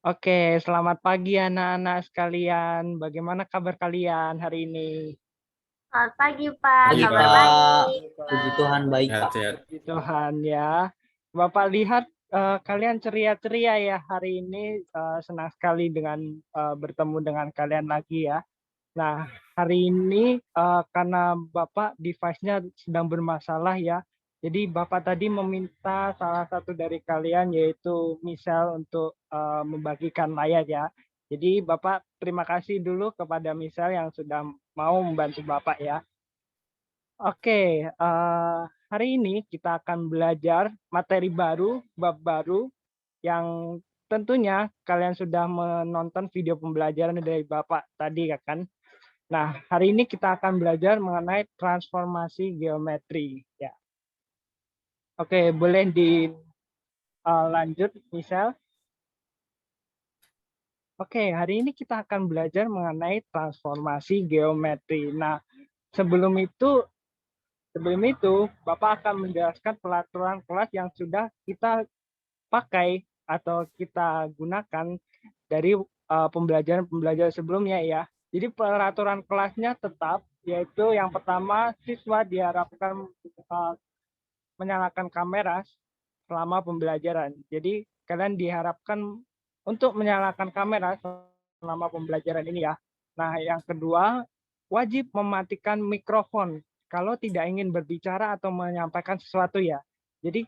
Oke, selamat pagi anak-anak sekalian. Bagaimana kabar kalian hari ini? Selamat pagi, Pak. Pagi, Kabar Pak. baik, Puji Pak. Tuhan baik, Pak. Sehat-sehat. Puji Tuhan ya. Bapak lihat kalian ceria-ceria ya hari ini. Senang sekali dengan bertemu dengan kalian lagi ya. Nah, hari ini karena Bapak device-nya sedang bermasalah ya. Jadi Bapak tadi meminta salah satu dari kalian yaitu Michelle untuk membagikan layar ya. Jadi Bapak terima kasih dulu kepada Michelle yang sudah mau membantu Bapak ya. Oke, hari ini kita akan belajar materi baru, bab baru yang tentunya kalian sudah menonton video pembelajaran dari Bapak tadi ya kan. Nah, hari ini kita akan belajar mengenai transformasi geometri. Ya, oke, boleh dilanjut, Michelle. Oke, hari ini kita akan belajar mengenai transformasi geometri. Nah, sebelum itu, Bapak akan menjelaskan peraturan kelas yang sudah kita pakai atau kita gunakan dari pembelajaran sebelumnya ya. Jadi peraturan kelasnya tetap, yaitu yang pertama siswa diharapkan menyalakan kamera selama pembelajaran. Jadi kalian diharapkan untuk menyalakan kamera selama pembelajaran ini ya. Nah, yang kedua, wajib mematikan mikrofon kalau tidak ingin berbicara atau menyampaikan sesuatu ya. Jadi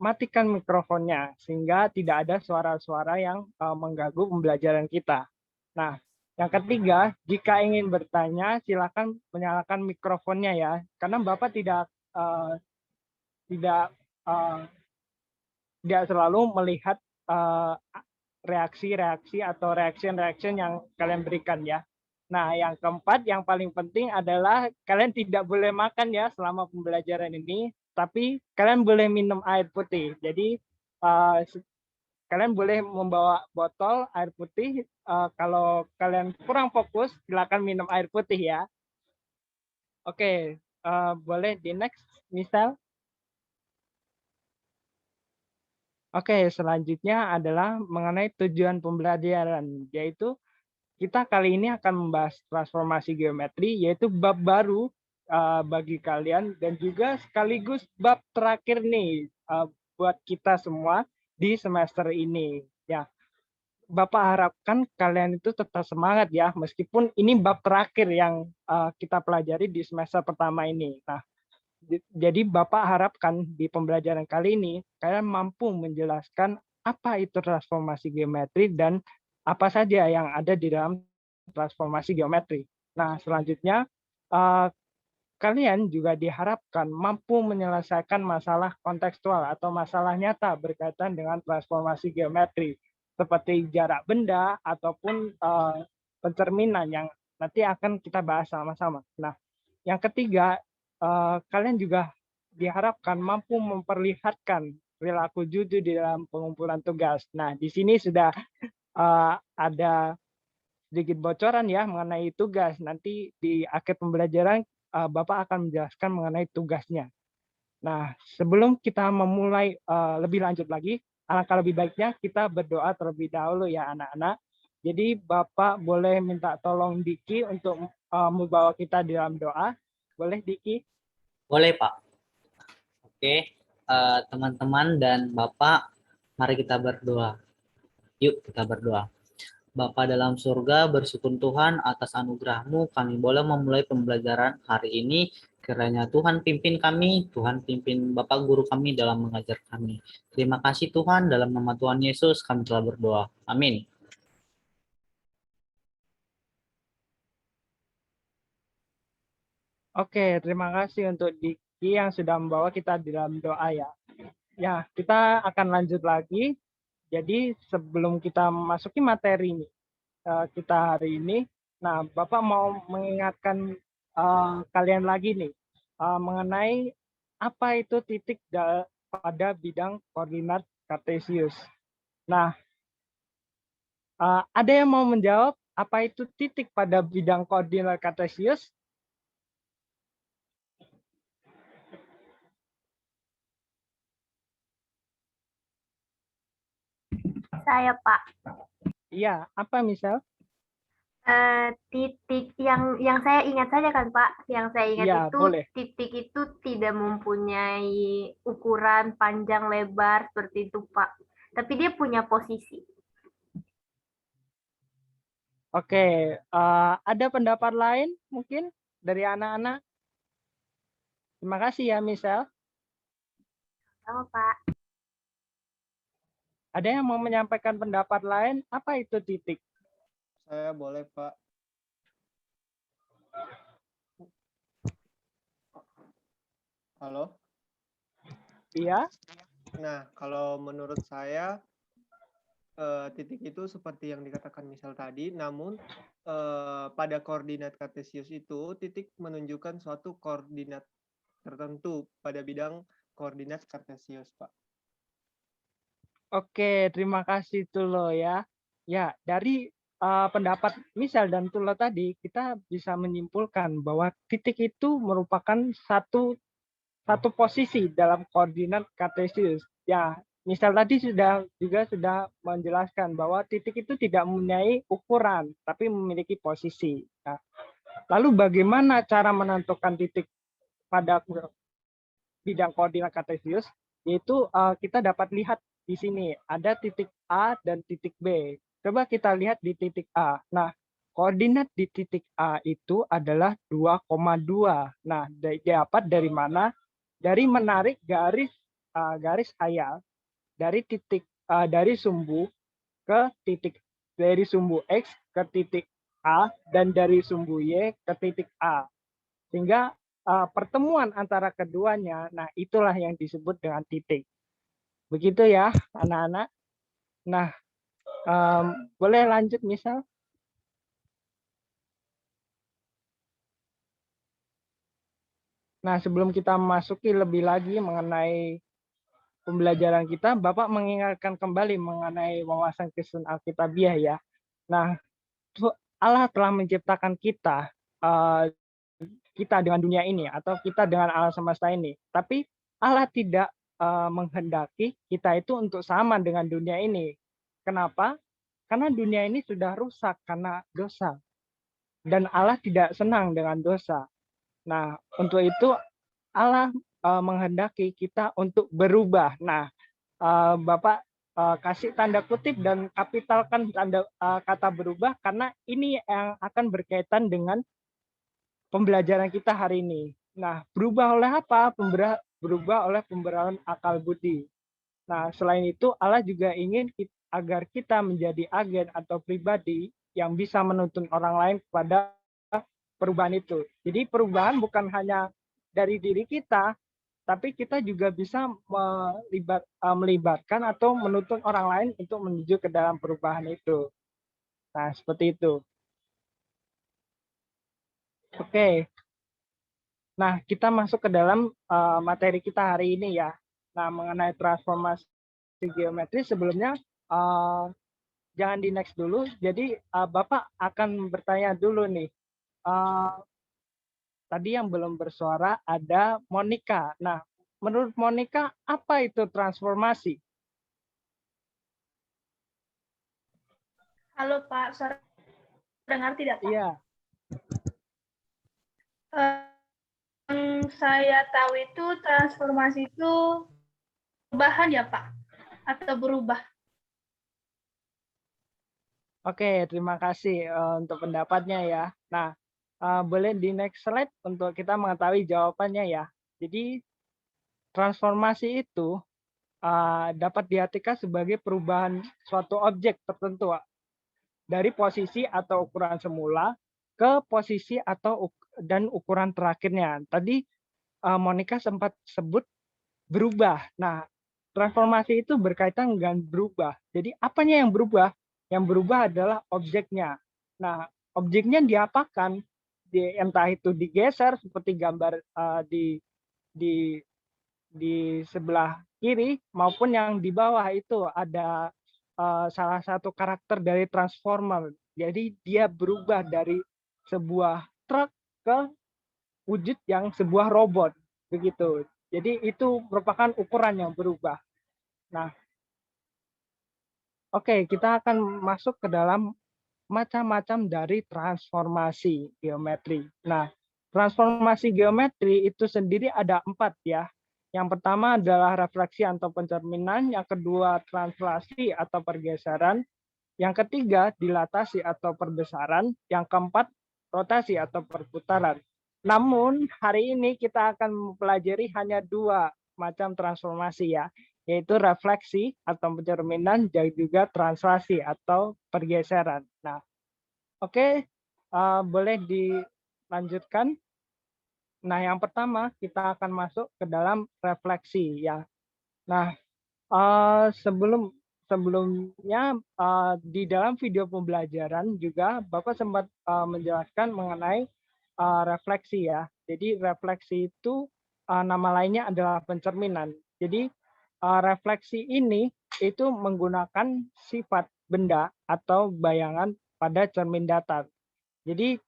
matikan mikrofonnya sehingga tidak ada suara-suara yang mengganggu pembelajaran kita. Nah, yang ketiga, jika ingin bertanya silakan menyalakan mikrofonnya ya, karena Bapak tidak uh, tidak selalu melihat reaksi-reaksi atau reaction-reaction yang kalian berikan ya. Nah, yang keempat, yang paling penting adalah kalian tidak boleh makan ya selama pembelajaran ini, tapi kalian boleh minum air putih. Jadi uh, kalian boleh membawa botol air putih. Kalau kalian kurang fokus, silakan minum air putih ya. Oke, boleh di next, misal. Oke, selanjutnya adalah mengenai tujuan pembelajaran, yaitu kita kali ini akan membahas transformasi geometri, yaitu bab baru bagi kalian dan juga sekaligus bab terakhir nih buat kita semua di semester ini. Ya, Bapak harapkan kalian itu tetap semangat ya, meskipun ini bab terakhir yang kita pelajari di semester pertama ini. Nah, jadi Bapak harapkan di pembelajaran kali ini kalian mampu menjelaskan apa itu transformasi geometri dan apa saja yang ada di dalam transformasi geometri. Nah, selanjutnya kalian juga diharapkan mampu menyelesaikan masalah kontekstual atau masalah nyata berkaitan dengan transformasi geometri seperti jarak benda ataupun pencerminan yang nanti akan kita bahas sama-sama. Nah, yang ketiga, kalian juga diharapkan mampu memperlihatkan perilaku jujur di dalam pengumpulan tugas. Nah, di sini sudah ada sedikit bocoran ya mengenai tugas. Nanti di akhir pembelajaran Bapak akan menjelaskan mengenai tugasnya. Nah, sebelum kita memulai lebih lanjut lagi, alangkah lebih baiknya kita berdoa terlebih dahulu ya anak-anak. Jadi Bapak boleh minta tolong Diki untuk membawa kita di dalam doa. Boleh Diki? Boleh, Pak. Oke, teman-teman dan Bapak, mari kita berdoa. Yuk kita berdoa. Bapa dalam surga, bersyukur Tuhan atas anugerah-Mu, kami boleh memulai pembelajaran hari ini. Kiranya Tuhan pimpin kami, Tuhan pimpin Bapak Guru kami dalam mengajar kami. Terima kasih Tuhan, dalam nama Tuhan Yesus kami telah berdoa. Amin. Oke, terima kasih untuk Diki yang sudah membawa kita di dalam doa ya. Ya, kita akan lanjut lagi. Jadi sebelum kita memasuki materi kita hari ini, nah Bapak mau mengingatkan kalian lagi nih mengenai apa itu titik pada bidang koordinat kartesius. Nah, ada yang mau menjawab apa itu titik pada bidang koordinat kartesius? Saya, Pak. Iya, apa misal? Titik yang saya ingat saja kan, Pak. Yang saya ingat Iya, itu boleh. titik itu tidak mempunyai ukuran panjang lebar seperti itu, Pak. Tapi dia punya posisi. Oke, ada pendapat lain mungkin dari anak-anak? Terima kasih ya, Misal. Sama, Pak. Ada yang mau menyampaikan pendapat lain? Apa itu titik? Saya boleh, Pak. Halo? Iya, Nah, kalau menurut saya, titik itu seperti yang dikatakan misal tadi, namun pada koordinat kartesius itu, titik menunjukkan suatu koordinat tertentu pada bidang koordinat kartesius, Pak. oke, terima kasih Tulo ya. Ya, dari pendapat Misal dan Tulo tadi, kita bisa menyimpulkan bahwa titik itu merupakan satu posisi dalam koordinat kartesius. Ya, Misal tadi sudah menjelaskan bahwa titik itu tidak mempunyai ukuran, tapi memiliki posisi. Nah, lalu bagaimana cara menentukan titik pada bidang koordinat kartesius? Yaitu kita dapat lihat di sini ada titik A dan titik B. Coba kita lihat di titik A. Nah, koordinat di titik A itu adalah 2,2. Nah, dapat dari mana? Dari menarik garis khayal dari dari sumbu ke titik, dari sumbu X ke titik A dan dari sumbu Y ke titik A. Sehingga pertemuan antara keduanya, nah itulah yang disebut dengan titik. Begitu ya, anak-anak. Nah, boleh lanjut misal. Nah, sebelum kita masuki lebih lagi mengenai pembelajaran kita, Bapak mengingatkan kembali mengenai wawasan Kristen Alkitabiah ya. Nah, Allah telah menciptakan kita dengan dunia ini atau kita dengan alam semesta ini. Tapi Allah tidak menghendaki kita itu untuk sama dengan dunia ini. Kenapa? Karena dunia ini sudah rusak karena dosa. Dan Allah tidak senang dengan dosa. Nah, untuk itu Allah menghendaki kita untuk berubah. Nah, Bapak kasih tanda kutip dan kapitalkan kata berubah karena ini yang akan berkaitan dengan pembelajaran kita hari ini. Nah, berubah oleh apa? Berubah oleh pembenaran akal budi. Nah, selain itu Allah juga ingin agar kita menjadi agen atau pribadi yang bisa menuntun orang lain kepada perubahan itu. Jadi perubahan bukan hanya dari diri kita, tapi kita juga bisa melibatkan atau menuntun orang lain untuk menuju ke dalam perubahan itu. Nah, seperti itu. Oke. Nah, kita masuk ke dalam materi kita hari ini ya. Nah, mengenai transformasi geometri sebelumnya jangan di next dulu. Jadi Bapak akan bertanya dulu nih. Tadi yang belum bersuara ada Monica. Nah, menurut Monica apa itu transformasi? Halo Pak, suara dengar tidak Pak? Iya. Yang saya tahu itu transformasi itu perubahan ya Pak? Atau berubah? Oke, terima kasih untuk pendapatnya ya. Nah, boleh di next slide untuk kita mengetahui jawabannya ya. Jadi transformasi itu dapat diartikan sebagai perubahan suatu objek tertentu dari posisi atau ukuran semula ke posisi dan ukuran terakhirnya. Tadi Monica sempat sebut berubah. Nah, transformasi itu berkaitan dengan berubah. Jadi apanya yang berubah? Yang berubah adalah objeknya. Nah, objeknya diapakan? Entah itu digeser seperti gambar di sebelah kiri maupun yang di bawah itu ada salah satu karakter dari transformer. Jadi dia berubah dari sebuah truk ke wujud yang sebuah robot begitu. Jadi itu merupakan ukuran yang berubah. Nah, Oke, kita akan masuk ke dalam macam-macam dari transformasi geometri. Nah, transformasi geometri itu sendiri ada 4 ya. Yang pertama adalah refleksi atau pencerminan, yang kedua translasi atau pergeseran, yang ketiga dilatasi atau perbesaran, yang keempat rotasi atau perputaran. Namun hari ini kita akan mempelajari hanya 2 macam transformasi ya, yaitu refleksi atau pencerminan dan juga translasi atau pergeseran. Nah, oke, boleh dilanjutkan. Nah, yang pertama kita akan masuk ke dalam refleksi ya. Nah, sebelumnya di dalam video pembelajaran juga Bapak sempat menjelaskan mengenai refleksi ya. Jadi refleksi itu nama lainnya adalah pencerminan. Jadi refleksi ini itu menggunakan sifat benda atau bayangan pada cermin datar. Jadi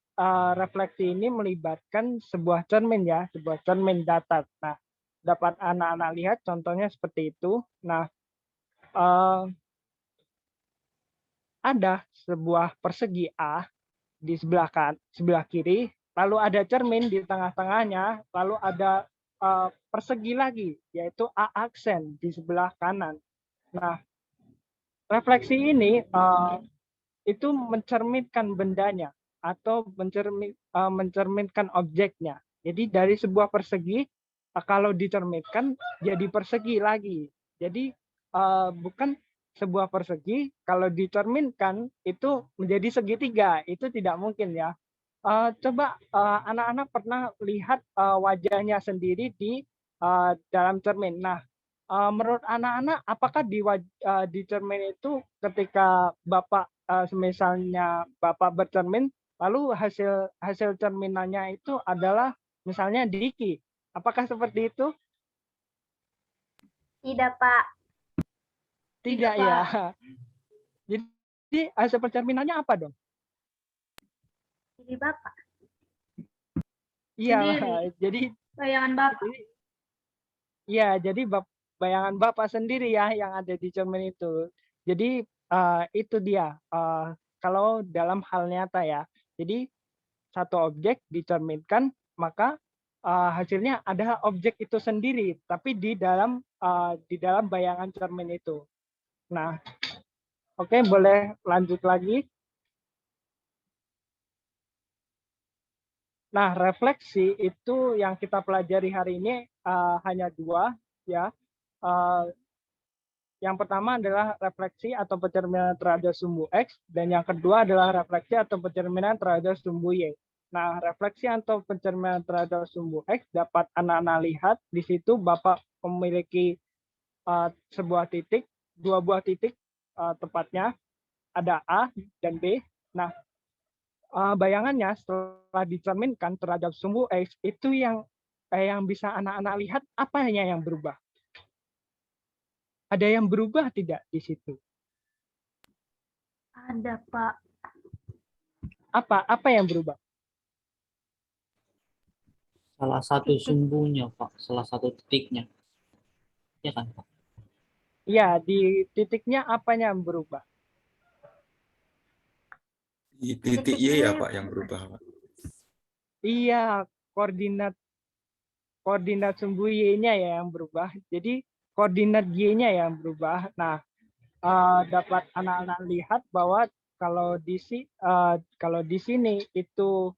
refleksi ini melibatkan sebuah cermin ya, sebuah cermin datar. Nah, dapat anak-anak lihat contohnya seperti itu. Nah, ada sebuah persegi A di sebelah kiri, lalu ada cermin di tengah-tengahnya, lalu ada persegi lagi, yaitu A aksen di sebelah kanan. Nah, refleksi ini itu mencerminkan bendanya atau mencerminkan objeknya. Jadi dari sebuah persegi kalau dicerminkan jadi persegi lagi. Jadi bukan sebuah persegi kalau dicerminkan itu menjadi segitiga, itu tidak mungkin ya. Coba anak-anak pernah lihat wajahnya sendiri di dalam cermin. Nah, menurut anak-anak, apakah di cermin itu ketika Bapak misalnya Bapak bercermin, lalu hasil cerminannya itu adalah misalnya Diki. Apakah seperti itu? Tidak, Pak. Tidak ya. Jadi hasil percerminannya apa dong? Jadi Bapak. Iya, Sendiri. jadi Bayangan Bapak. iya, jadi bayangan Bapak sendiri ya yang ada di cermin itu. Jadi itu dia kalau dalam hal nyata ya. Jadi satu objek dicerminkan, maka hasilnya adalah objek itu sendiri, tapi di dalam bayangan cermin itu. Nah, oke, boleh lanjut lagi. Nah, refleksi itu yang kita pelajari hari ini hanya 2 ya. Yang pertama adalah refleksi atau pencerminan terhadap sumbu X, dan yang kedua adalah refleksi atau pencerminan terhadap sumbu Y. Nah, refleksi atau pencerminan terhadap sumbu X dapat anak-anak lihat di situ Bapak memiliki sebuah titik, 2 buah titik tepatnya, ada A dan B. Nah, bayangannya setelah dicerminkan terhadap sumbu X itu yang bisa anak-anak lihat apanya yang berubah? Ada yang berubah tidak di situ? Ada, Pak. Apa yang berubah? Salah satu Titik. sumbunya, Pak. Salah satu titiknya. Ya kan, Pak? Iya, di titiknya apanya yang berubah? Di titik Y ya Pak yang berubah Pak. Iya, koordinat sumbu Y-nya ya yang berubah. Jadi koordinat Y-nya yang berubah. Nah, dapat anak-anak lihat bahwa kalau di sini itu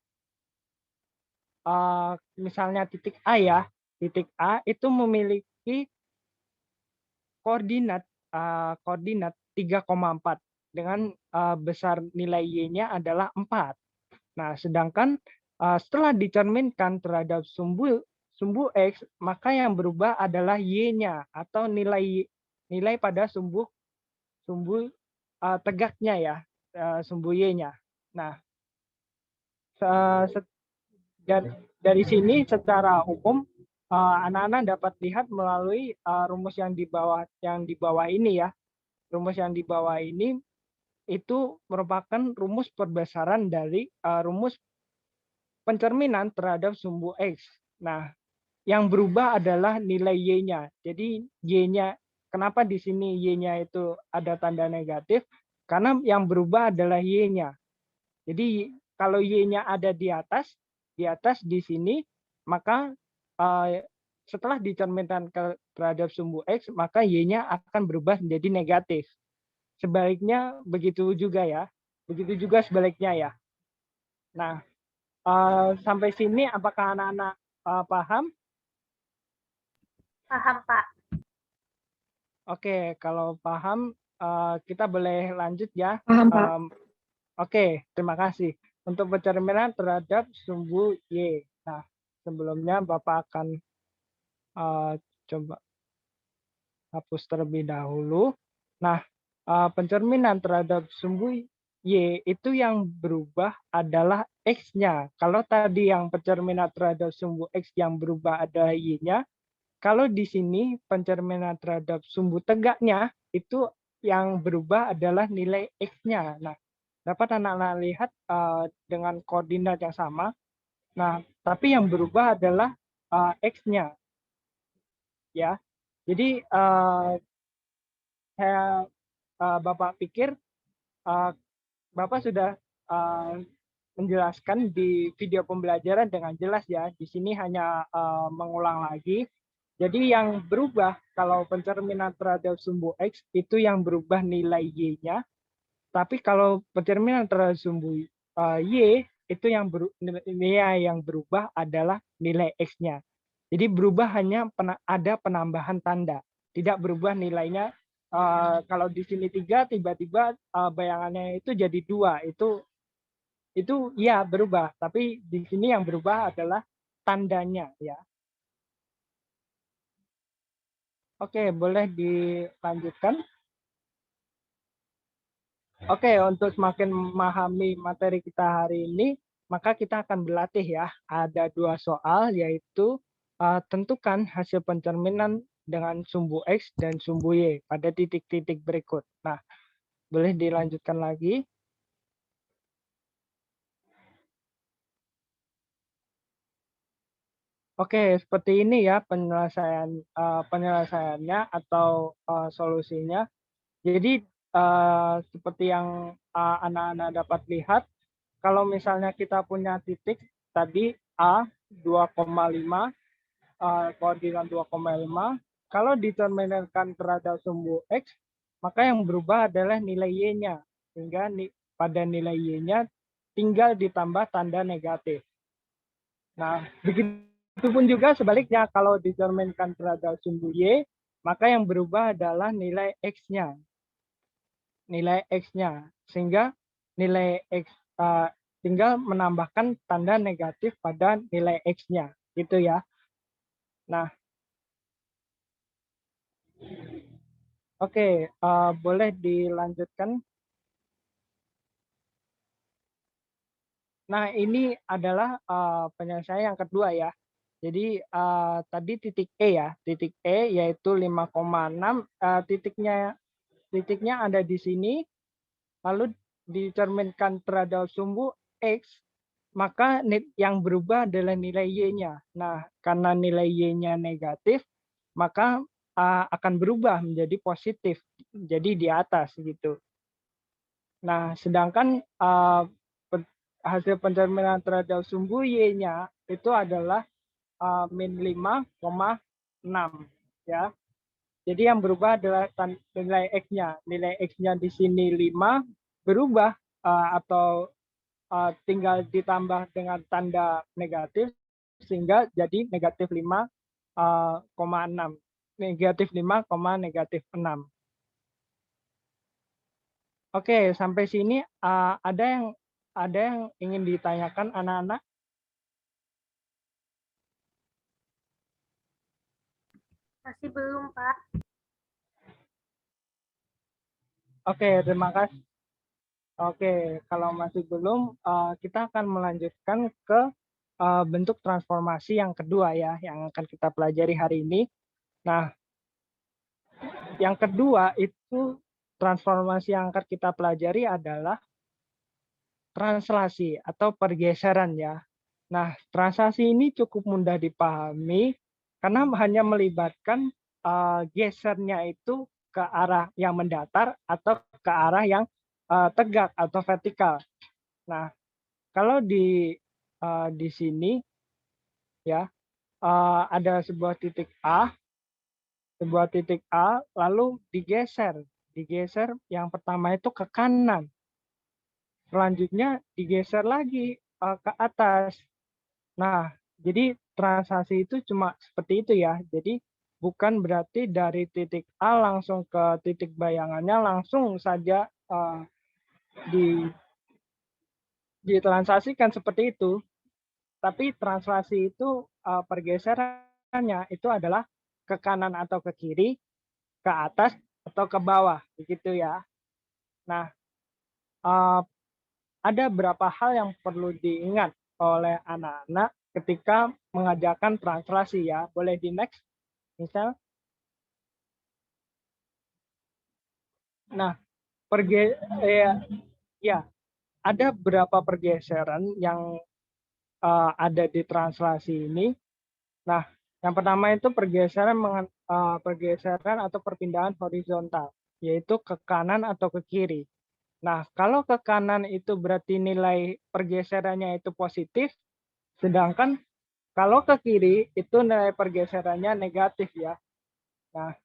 misalnya titik A ya, titik A itu memiliki koordinat 3,4 dengan besar nilai Y-nya adalah 4. Nah, sedangkan setelah dicerminkan terhadap sumbu X, maka yang berubah adalah Y-nya atau nilai pada sumbu tegaknya ya, sumbu Y-nya. Nah, dari sini secara umum anak-anak dapat lihat melalui rumus yang di bawah ini ya. Rumus yang di bawah ini itu merupakan rumus perbesaran dari rumus pencerminan terhadap sumbu X. Nah, yang berubah adalah nilai Y-nya. Jadi Y-nya kenapa di sini Y-nya itu ada tanda negatif? Karena yang berubah adalah Y-nya. Jadi kalau Y-nya ada di atas di sini, maka setelah dicerminkan terhadap sumbu X, maka Y-nya akan berubah menjadi negatif. Sebaliknya begitu juga ya. Begitu juga sebaliknya ya. Nah, sampai sini apakah anak-anak paham? Paham, Pak. Oke, kalau paham, kita boleh lanjut ya. Paham, Pak. Oke, terima kasih. Untuk pencerminan terhadap sumbu Y. Nah, sebelumnya Bapak akan coba hapus terlebih dahulu. Nah, pencerminan terhadap sumbu Y itu yang berubah adalah X-nya. Kalau tadi yang pencerminan terhadap sumbu X yang berubah adalah Y-nya, kalau di sini pencerminan terhadap sumbu tegaknya itu yang berubah adalah nilai X-nya. Nah, dapat anak-anak lihat dengan koordinat yang sama. Nah, tapi yang berubah adalah X-nya. Ya. Jadi Bapak pikir Bapak sudah menjelaskan di video pembelajaran dengan jelas ya. Di sini hanya mengulang lagi. Jadi yang berubah kalau pencerminan terhadap sumbu X itu yang berubah nilai Y-nya. Tapi kalau pencerminan terhadap sumbu Y itu nilai yang berubah adalah nilai X-nya. Jadi berubah hanya ada penambahan tanda. Tidak berubah nilainya. Kalau di sini 3, tiba-tiba bayangannya itu jadi 2. Itu ya berubah. Tapi di sini yang berubah adalah tandanya ya. Oke, boleh dilanjutkan. Oke, untuk semakin memahami materi kita hari ini, maka kita akan berlatih ya. Ada 2 soal, yaitu tentukan hasil pencerminan dengan sumbu X dan sumbu Y pada titik-titik berikut. Nah, boleh dilanjutkan lagi. Oke, seperti ini ya penyelesaiannya atau solusinya. Jadi seperti yang anak-anak dapat lihat, kalau misalnya kita punya titik tadi A 2,5, koordinat 2,5, kalau diterminalkan terhadap sumbu X, maka yang berubah adalah nilai Y-nya. Sehingga pada nilai Y-nya tinggal ditambah tanda negatif. Nah, begitupun juga sebaliknya, kalau dicerminkan terhadap sumbu Y, maka yang berubah adalah nilai X-nya. Nilai X-nya. Sehingga nilai X tinggal menambahkan tanda negatif pada nilai X-nya. Gitu ya. Nah, oke, boleh dilanjutkan. Nah, ini adalah penyelesaian yang kedua ya. Jadi tadi titik E ya, titik E yaitu 5,6, titiknya ada di sini, lalu dicerminkan terhadap sumbu X, maka yang berubah adalah nilai Y-nya. Nah, karena nilai Y-nya negatif, maka akan berubah menjadi positif, jadi di atas gitu. Nah, sedangkan hasil pencerminan terhadap sumbu Y-nya itu adalah min 5,6 ya. Jadi yang berubah adalah nilai X-nya. Nilai X-nya di sini 5 berubah atau tinggal ditambah dengan tanda negatif sehingga jadi negatif 5,6. Negatif 5, negatif 6. Oke, sampai sini ada yang ingin ditanyakan anak-anak? Masih belum, Pak. Oke, terima kasih. Oke, kalau masih belum, kita akan melanjutkan ke bentuk transformasi yang kedua ya, yang akan kita pelajari hari ini. Nah, yang kedua itu transformasi yang akan kita pelajari adalah translasi atau pergeseran ya. Nah, translasi ini cukup mudah dipahami karena hanya melibatkan gesernya itu ke arah yang mendatar atau ke arah yang tegak atau vertikal. Nah, kalau di sini ya ada sebuah titik A, lalu digeser yang pertama itu ke kanan, selanjutnya digeser lagi ke atas. Nah, jadi translasi itu cuma seperti itu ya. Jadi bukan berarti dari titik A langsung ke titik bayangannya langsung saja di ditranslasikan seperti itu. Tapi translasi itu pergeserannya itu adalah ke kanan atau ke kiri, ke atas atau ke bawah, begitu ya. Nah, eh, ada beberapa hal yang perlu diingat oleh anak-anak ketika mengajarkan translasi ya. Boleh di next, misal. Nah, ya, ada beberapa pergeseran yang ada di translasi ini. Nah, yang pertama itu pergeseran atau perpindahan horizontal, yaitu ke kanan atau ke kiri. Nah, kalau ke kanan itu berarti nilai pergeserannya itu positif, sedangkan kalau ke kiri itu nilai pergeserannya negatif ya. Nah,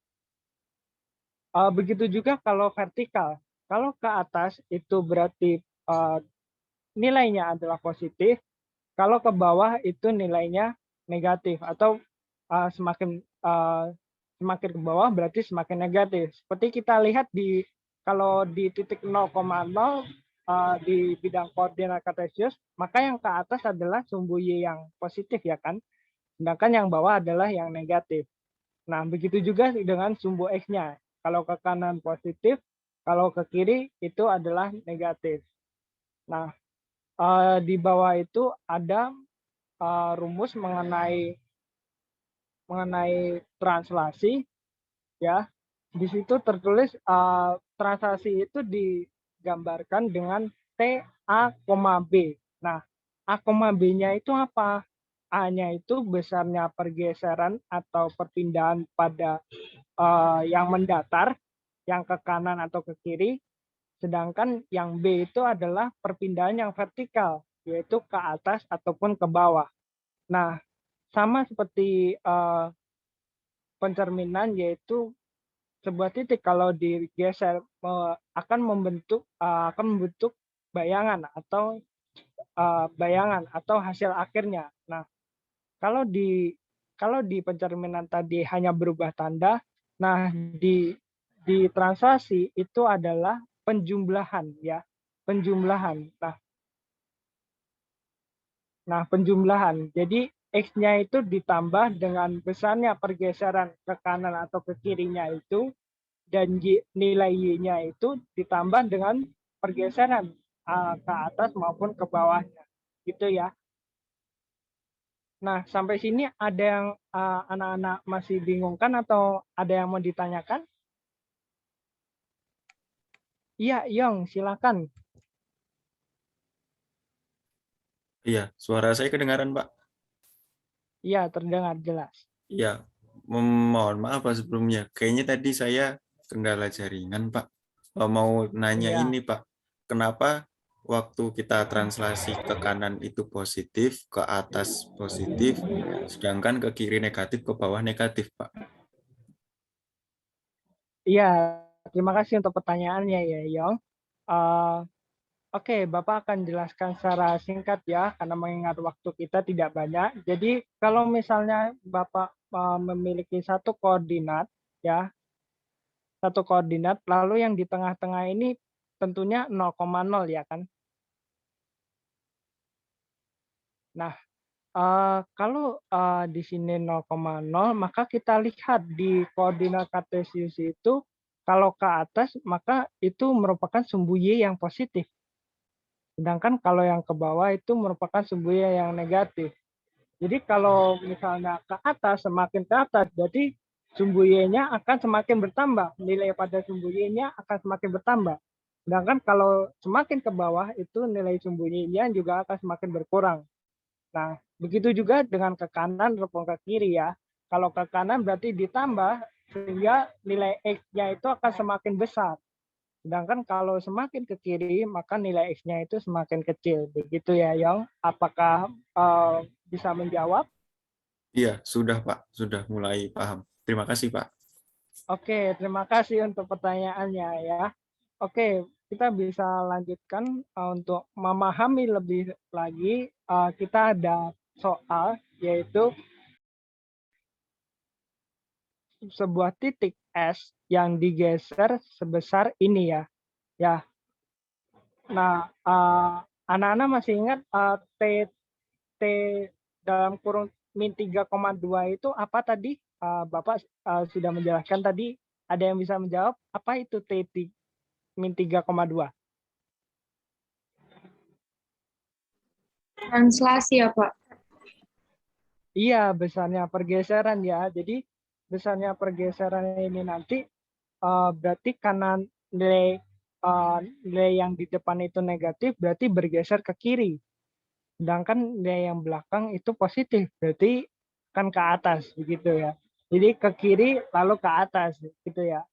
begitu juga kalau vertikal. Kalau ke atas itu berarti nilainya adalah positif, kalau ke bawah itu nilainya negatif atau semakin ke bawah berarti semakin negatif. Seperti kita lihat kalau di titik 0,0 di bidang koordinat kartesius, maka yang ke atas adalah sumbu Y yang positif ya kan, sedangkan yang bawah adalah yang negatif. Nah, begitu juga dengan sumbu X-nya. Kalau ke kanan positif, kalau ke kiri itu adalah negatif. Nah, di bawah itu ada rumus mengenai translasi ya. Di situ tertulis translasi itu digambarkan dengan T A, B. Nah, A, B-nya itu apa? A-nya itu besarnya pergeseran atau perpindahan pada yang mendatar, yang ke kanan atau ke kiri, sedangkan yang B itu adalah perpindahan yang vertikal, yaitu ke atas ataupun ke bawah. Nah, sama seperti pencerminan, yaitu sebuah titik kalau digeser akan membentuk bayangan atau hasil akhirnya. Nah, kalau di pencerminan tadi hanya berubah tanda, nah di translasi itu adalah penjumlahan ya, penjumlahan. Nah, penjumlahan. Jadi X-nya itu ditambah dengan besarnya pergeseran ke kanan atau ke kirinya itu, dan nilai Y-nya itu ditambah dengan pergeseran ke atas maupun ke bawahnya. Gitu ya. Nah, sampai sini ada yang anak-anak masih bingungkan atau ada yang mau ditanyakan? Iya, Yong, silakan. Iya, suara saya kedengaran, Pak. Iya, terdengar jelas. Iya, mohon maaf Pak sebelumnya. Kayaknya tadi saya kendala jaringan, Pak. Mau nanya Iya. ini, Pak. Kenapa waktu kita translasi ke kanan itu positif, ke atas positif, sedangkan ke kiri negatif, ke bawah negatif, Pak? Iya, terima kasih untuk pertanyaannya ya, Yong. Oke, Bapak akan jelaskan secara singkat ya, karena mengingat waktu kita tidak banyak. Jadi kalau misalnya Bapak memiliki satu koordinat, ya, lalu yang di tengah-tengah ini tentunya 0,0 ya kan. Nah, kalau di sini 0,0, maka kita lihat di koordinat kartesius itu, kalau ke atas maka itu merupakan sumbu Y yang positif. Sedangkan kalau yang ke bawah itu merupakan sumbu Y yang negatif. Jadi kalau misalnya ke atas, semakin ke atas, berarti sumbu Y-nya akan semakin bertambah. Nilai pada sumbu Y-nya akan semakin bertambah. Sedangkan kalau semakin ke bawah, itu nilai sumbu Y-nya juga akan semakin berkurang. Nah, begitu juga dengan ke kanan maupun ke kiri ya. Kalau ke kanan berarti ditambah sehingga nilai X-nya itu akan semakin besar. Sedangkan kalau semakin ke kiri, maka nilai X-nya itu semakin kecil. Begitu ya, Yong. Apakah bisa menjawab? Iya, sudah Pak, sudah mulai paham. Terima kasih Pak. Oke, terima kasih untuk pertanyaannya ya. Oke, kita bisa lanjutkan untuk memahami lebih lagi. Kita ada soal, yaitu sebuah titik S yang digeser sebesar ini ya. Ya. Nah, anak-anak masih ingat T T dalam kurung min 3,2 itu apa tadi? Bapak sudah menjelaskan tadi. Ada yang bisa menjawab apa itu T min 3,2? Translasi ya Pak. Iya, besarnya pergeseran ya. Jadi besarnya pergeseran ini nanti berarti karena nilai yang di depan itu negatif, berarti bergeser ke kiri. Sedangkan nilai yang belakang itu positif, berarti kan ke atas begitu ya. Jadi ke kiri lalu ke atas gitu ya.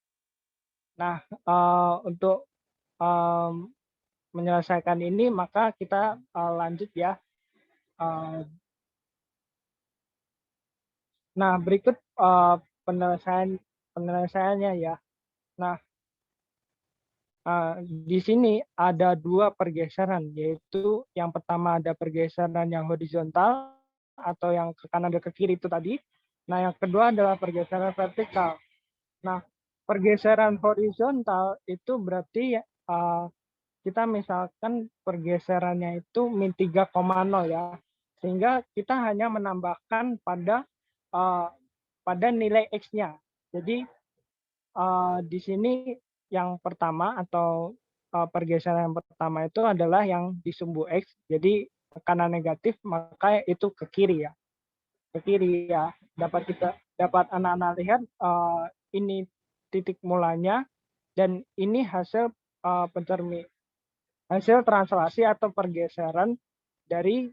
Nah, untuk menyelesaikan ini maka kita lanjut ya. Nah, berikut penyelesaiannya ya. Nah, di sini ada dua pergeseran, yaitu yang pertama ada pergeseran yang horizontal atau yang ke kanan dan ke kiri itu tadi. Nah, yang kedua adalah pergeseran vertikal. Nah, pergeseran horizontal itu berarti kita misalkan pergeserannya itu min 3,0 ya. Sehingga kita hanya menambahkan pada nilai X-nya. Jadi di sini yang pertama atau pergeseran yang pertama itu adalah yang di sumbu X. Jadi karena negatif maka itu ke kiri ya. Ke kiri ya. Dapat anak-anak lihat ini titik mulanya dan ini hasil hasil translasi atau pergeseran dari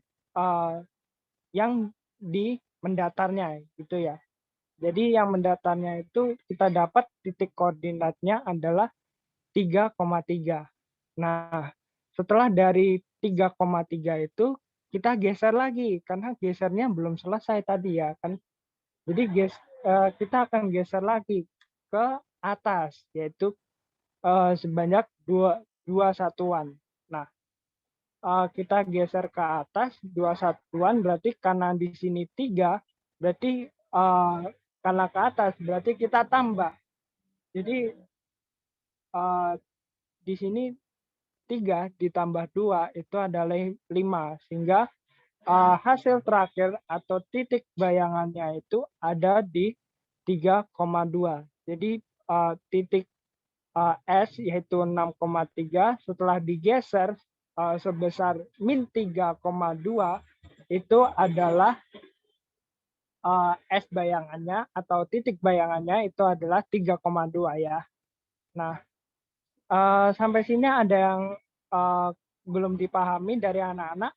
yang di mendatarnya gitu ya. Jadi yang mendatarnya itu kita dapat titik koordinatnya adalah 3,3. Nah, setelah dari 3,3 itu kita geser lagi karena gesernya belum selesai tadi ya kan. Jadi kita akan geser lagi ke atas yaitu sebanyak 2 satuan. Nah, kita geser ke atas 2 satuan berarti karena di sini 3 berarti karena ke atas berarti kita tambah. Jadi di sini 3 ditambah 2 itu adalah 5 sehingga hasil terakhir atau titik bayangannya itu ada di 3,2. Jadi titik S yaitu 6,3 setelah digeser sebesar min 3,2 itu adalah S bayangannya atau titik bayangannya itu adalah 3,2 ya. Nah, sampai sini ada yang belum dipahami dari anak-anak?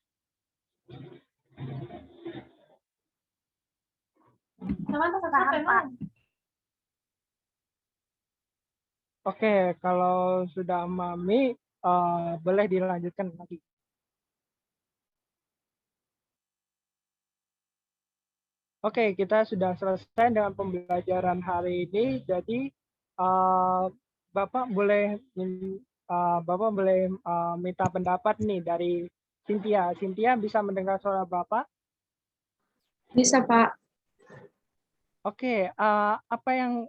Paham, Pak. Oke, kalau sudah memahami, boleh dilanjutkan lagi. Oke, kita sudah selesai dengan pembelajaran hari ini. Jadi Bapak boleh minta pendapat nih dari Cynthia. Cynthia bisa mendengar suara Bapak? Bisa Pak. Oke, apa yang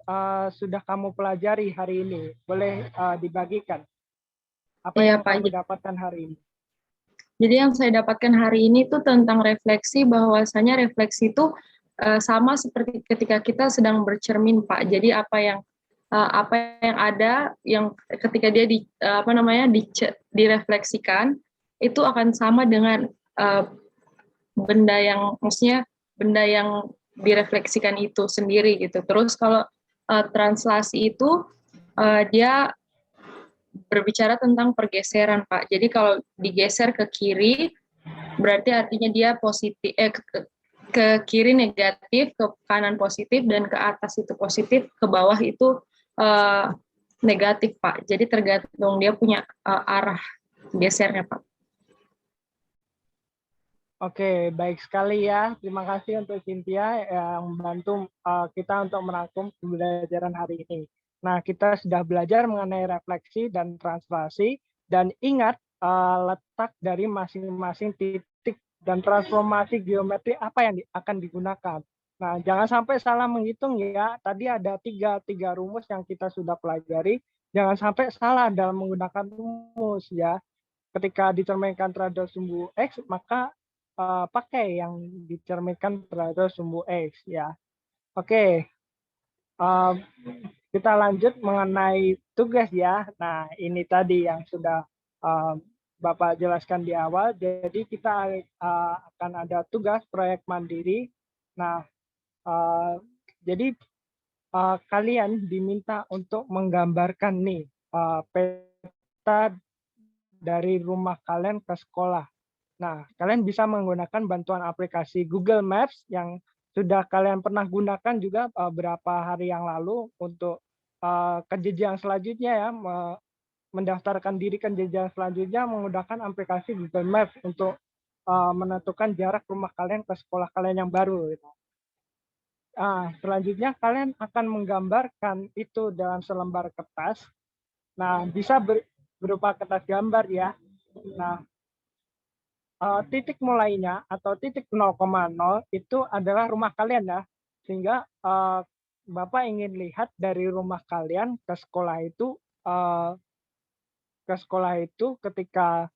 sudah kamu pelajari hari ini? Boleh dibagikan. Apa Iya, yang Pak. kamu dapatkan hari ini? Jadi yang saya dapatkan hari ini tuh tentang refleksi, bahwasanya refleksi itu sama seperti ketika kita sedang bercermin, Pak. Jadi apa yang ada yang ketika dia direfleksikan itu akan sama dengan benda yang direfleksikan itu sendiri gitu. Terus kalau translasi itu dia berbicara tentang pergeseran, Pak. Jadi kalau digeser ke kiri berarti artinya dia positif, ke kiri negatif, ke kanan positif, dan ke atas itu positif, ke bawah itu negatif, Pak. Jadi tergantung dia punya arah gesernya, Pak. Oke, baik sekali ya. Terima kasih untuk Cynthia yang membantu kita untuk merangkum pembelajaran hari ini. Nah, kita sudah belajar mengenai refleksi dan translasi, dan ingat letak dari masing-masing titik dan transformasi geometri apa yang akan digunakan. Nah, jangan sampai salah menghitung ya. Tadi ada tiga rumus yang kita sudah pelajari. Jangan sampai salah dalam menggunakan rumus ya. Ketika dicerminkan terhadap sumbu X, maka pakai yang dicerminkan terhadap sumbu X ya. Oke, kita lanjut mengenai tugas ya. Nah, ini tadi yang sudah Bapak jelaskan di awal. Jadi kita akan ada tugas proyek mandiri. Nah, jadi kalian diminta untuk menggambarkan nih peta dari rumah kalian ke sekolah. Nah, kalian bisa menggunakan bantuan aplikasi Google Maps yang sudah kalian pernah gunakan juga beberapa hari yang lalu untuk ke jenjang selanjutnya ya, mendaftarkan diri ke jenjang selanjutnya menggunakan aplikasi Google Maps untuk menentukan jarak rumah kalian ke sekolah kalian yang baru. Gitu. Selanjutnya kalian akan menggambarkan itu dalam selembar kertas. Nah, bisa berupa kertas gambar ya. Nah, titik mulainya atau titik 0,0 itu adalah rumah kalian ya. Sehingga Bapak ingin lihat dari rumah kalian ke sekolah itu ketika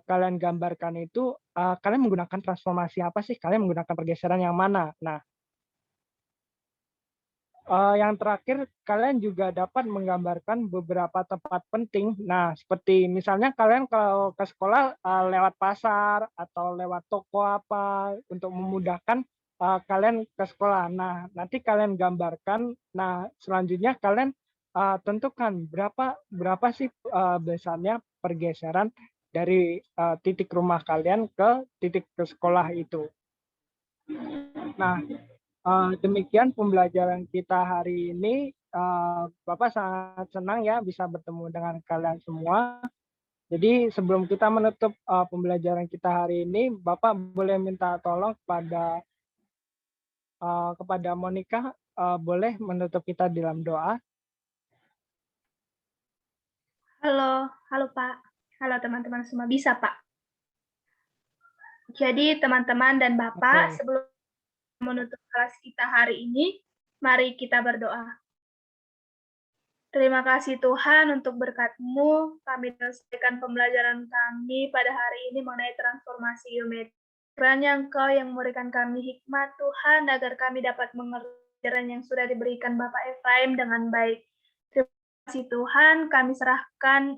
kalian gambarkan itu kalian menggunakan transformasi apa sih? Kalian menggunakan pergeseran yang mana? Nah, yang terakhir, kalian juga dapat menggambarkan beberapa tempat penting. Nah, seperti misalnya kalian kalau ke sekolah lewat pasar atau lewat toko apa untuk memudahkan kalian ke sekolah. Nah, nanti kalian gambarkan. Nah, selanjutnya kalian tentukan berapa sih besarnya pergeseran dari titik rumah kalian ke titik ke sekolah itu. Nah, demikian pembelajaran kita hari ini. Bapak sangat senang ya bisa bertemu dengan kalian semua. Jadi sebelum kita menutup pembelajaran kita hari ini, Bapak boleh minta tolong kepada Monica, boleh menutup kita dalam doa. Halo Pak. Halo teman-teman semua. Bisa Pak. Jadi teman-teman dan Bapak, sebelum menutup kelas kita hari ini, mari kita berdoa. Terima kasih Tuhan untuk berkat-Mu, kami selesaikan pembelajaran kami pada hari ini mengenai transformasi geometri. Kiranya Engkau yang memberikan kami hikmat Tuhan, agar kami dapat mengerti ajaran yang sudah diberikan Bapak Efraim dengan baik. Terima kasih Tuhan, kami serahkan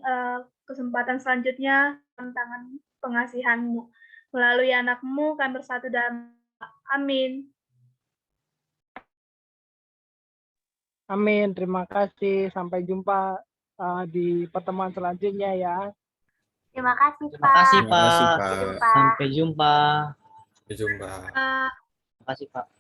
kesempatan selanjutnya dalam tangan pengasihan-Mu. Melalui anak-Mu, kami bersatu dalam amin. Amin. Terima kasih. Sampai jumpa di pertemuan selanjutnya ya. Terima kasih, Pak. Terima kasih, Terima kasih, Pak. Pak. Sampai jumpa. Sampai jumpa. Sampai jumpa. Terima kasih, Pak.